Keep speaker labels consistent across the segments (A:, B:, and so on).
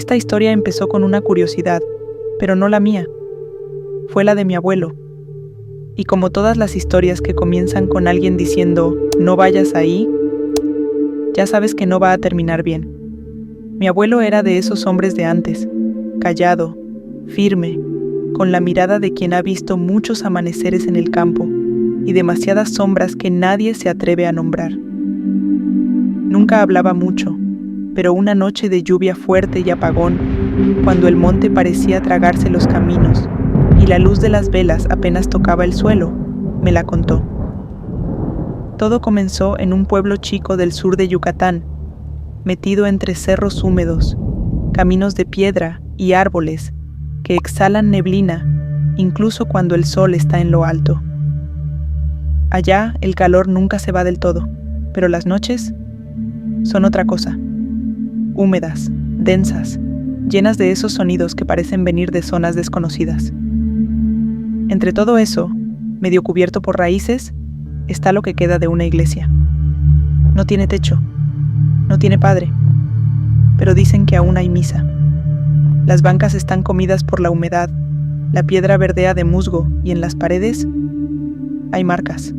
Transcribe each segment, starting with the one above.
A: Esta historia empezó con una curiosidad, pero no la mía. Fue la de mi abuelo. Y como todas las historias que comienzan con alguien diciendo «no vayas ahí», ya sabes que no va a terminar bien. Mi abuelo era de esos hombres de antes, callado, firme, con la mirada de quien ha visto muchos amaneceres en el campo y demasiadas sombras que nadie se atreve a nombrar. Nunca hablaba mucho, pero una noche de lluvia fuerte y apagón, cuando el monte parecía tragarse los caminos y la luz de las velas apenas tocaba el suelo, me la contó. Todo comenzó en un pueblo chico del sur de Yucatán, metido entre cerros húmedos, caminos de piedra y árboles que exhalan neblina incluso cuando el sol está en lo alto. Allá el calor nunca se va del todo, pero las noches son otra cosa. Húmedas, densas, llenas de esos sonidos que parecen venir de zonas desconocidas. Entre todo eso, medio cubierto por raíces, está lo que queda de una iglesia. No tiene techo, no tiene padre, pero dicen que aún hay misa. Las bancas están comidas por la humedad, la piedra verdea de musgo y en las paredes hay marcas.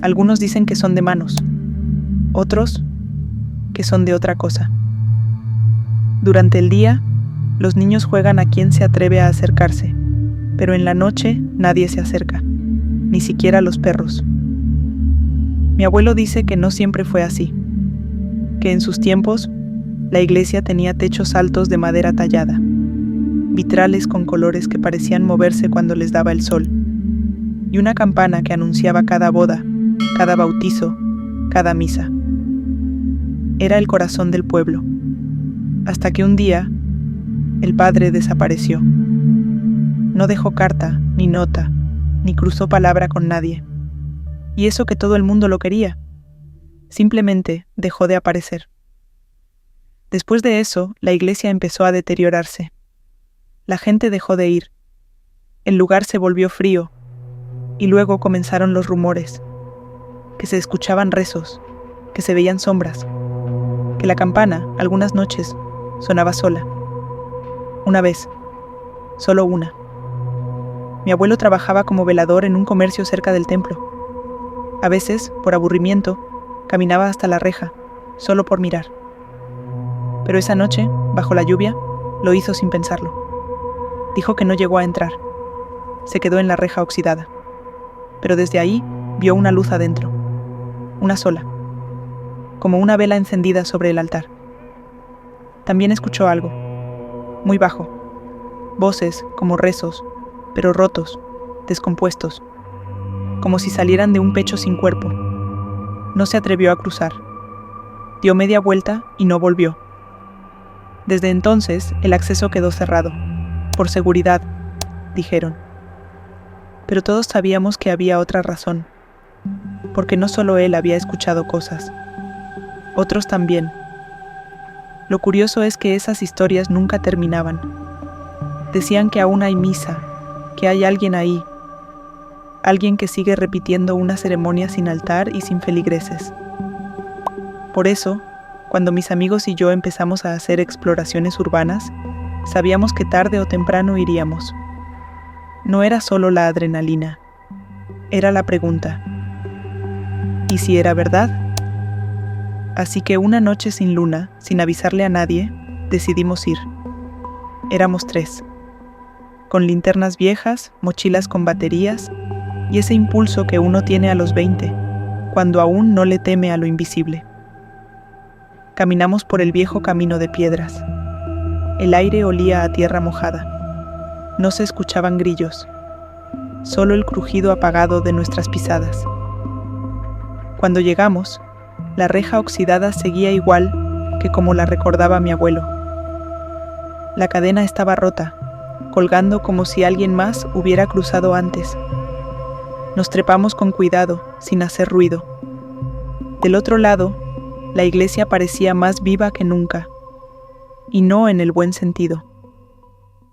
A: Algunos dicen que son de manos, otros que son de otra cosa. Durante el día, los niños juegan a quien se atreve a acercarse, pero en la noche nadie se acerca, ni siquiera los perros. Mi abuelo dice que no siempre fue así, que en sus tiempos la iglesia tenía techos altos de madera tallada, vitrales con colores que parecían moverse cuando les daba el sol, y una campana que anunciaba cada boda, cada bautizo, cada misa. Era el corazón del pueblo, hasta que un día el padre desapareció. No dejó carta, ni nota, ni cruzó palabra con nadie. Y eso que todo el mundo lo quería. Simplemente dejó de aparecer. Después de eso, la iglesia empezó a deteriorarse. La gente dejó de ir. El lugar se volvió frío. Y luego comenzaron los rumores. Que se escuchaban rezos, que se veían sombras, que la campana, algunas noches, sonaba sola. Una vez, solo una. Mi abuelo trabajaba como velador en un comercio cerca del templo. A veces, por aburrimiento, caminaba hasta la reja, solo por mirar. Pero esa noche, bajo la lluvia, lo hizo sin pensarlo. Dijo que no llegó a entrar. Se quedó en la reja oxidada. Pero desde ahí vio una luz adentro. Una sola. Como una vela encendida sobre el altar. También escuchó algo. Muy bajo. Voces como rezos, pero rotos, descompuestos. Como si salieran de un pecho sin cuerpo. No se atrevió a cruzar. Dio media vuelta y no volvió. Desde entonces, el acceso quedó cerrado. Por seguridad, dijeron. Pero todos sabíamos que había otra razón. Porque no solo él había escuchado cosas. Otros también. Lo curioso es que esas historias nunca terminaban. Decían que aún hay misa, que hay alguien ahí. Alguien que sigue repitiendo una ceremonia sin altar y sin feligreses. Por eso, cuando mis amigos y yo empezamos a hacer exploraciones urbanas, sabíamos que tarde o temprano iríamos. No era solo la adrenalina, era la pregunta. ¿Y si era verdad? Así que una noche sin luna, sin avisarle a nadie, decidimos ir. Éramos 3, con linternas viejas, mochilas con baterías y ese impulso que uno tiene a los 20, cuando aún no le teme a lo invisible. Caminamos por el viejo camino de piedras. El aire olía a tierra mojada. No se escuchaban grillos, solo el crujido apagado de nuestras pisadas. Cuando llegamos, la reja oxidada seguía igual que como la recordaba mi abuelo. La cadena estaba rota, colgando como si alguien más hubiera cruzado antes. Nos trepamos con cuidado, sin hacer ruido. Del otro lado, la iglesia parecía más viva que nunca, y no en el buen sentido.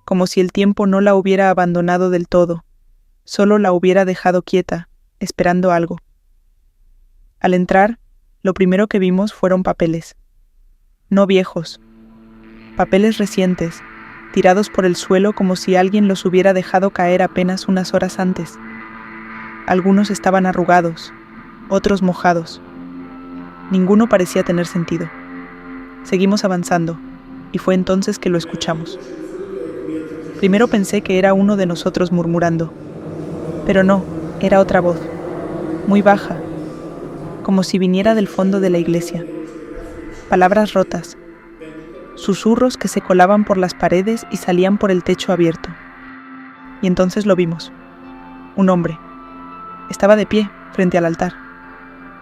A: Como si el tiempo no la hubiera abandonado del todo, solo la hubiera dejado quieta, esperando algo. Al entrar, lo primero que vimos fueron papeles. No viejos, papeles recientes, tirados por el suelo como si alguien los hubiera dejado caer apenas unas horas antes. Algunos estaban arrugados, otros mojados. Ninguno parecía tener sentido. Seguimos avanzando, y fue entonces que lo escuchamos. Primero pensé que era uno de nosotros murmurando, pero no, era otra voz, muy baja, como si viniera del fondo de la iglesia. Palabras rotas, susurros que se colaban por las paredes y salían por el techo abierto. Y entonces lo vimos. Un hombre. Estaba de pie, frente al altar,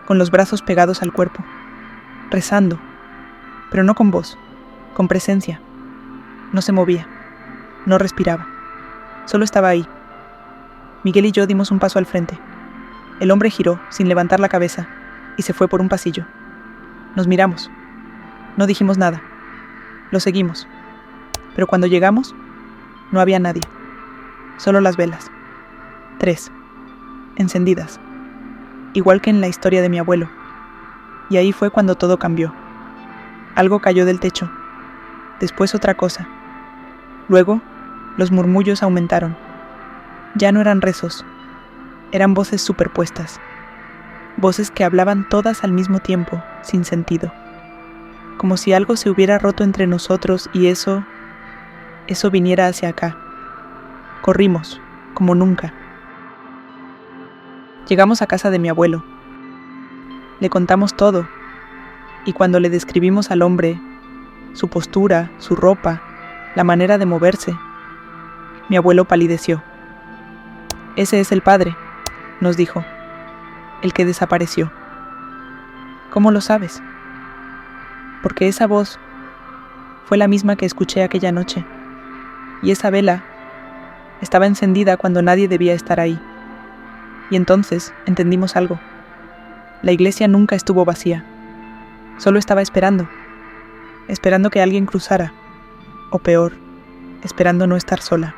A: con los brazos pegados al cuerpo, rezando, pero no con voz, con presencia. No se movía, no respiraba, solo estaba ahí. Miguel y yo dimos un paso al frente. El hombre giró, sin levantar la cabeza, y se fue por un pasillo. Nos miramos. No dijimos nada. Lo seguimos. Pero cuando llegamos, no había nadie. Solo las velas. 3. Encendidas. Igual que en la historia de mi abuelo. Y ahí fue cuando todo cambió. Algo cayó del techo. Después otra cosa. Luego, los murmullos aumentaron. Ya no eran rezos. Eran voces superpuestas. Voces que hablaban todas al mismo tiempo, sin sentido. Como si algo se hubiera roto entre nosotros y eso viniera hacia acá. Corrimos, como nunca. Llegamos a casa de mi abuelo. Le contamos todo, y cuando le describimos al hombre, su postura, su ropa, la manera de moverse, mi abuelo palideció. Ese es el padre, nos dijo, el que desapareció. ¿Cómo lo sabes? Porque esa voz fue la misma que escuché aquella noche, y esa vela estaba encendida cuando nadie debía estar ahí. Y entonces entendimos algo. La iglesia nunca estuvo vacía, solo estaba esperando que alguien cruzara, o peor, esperando no estar sola.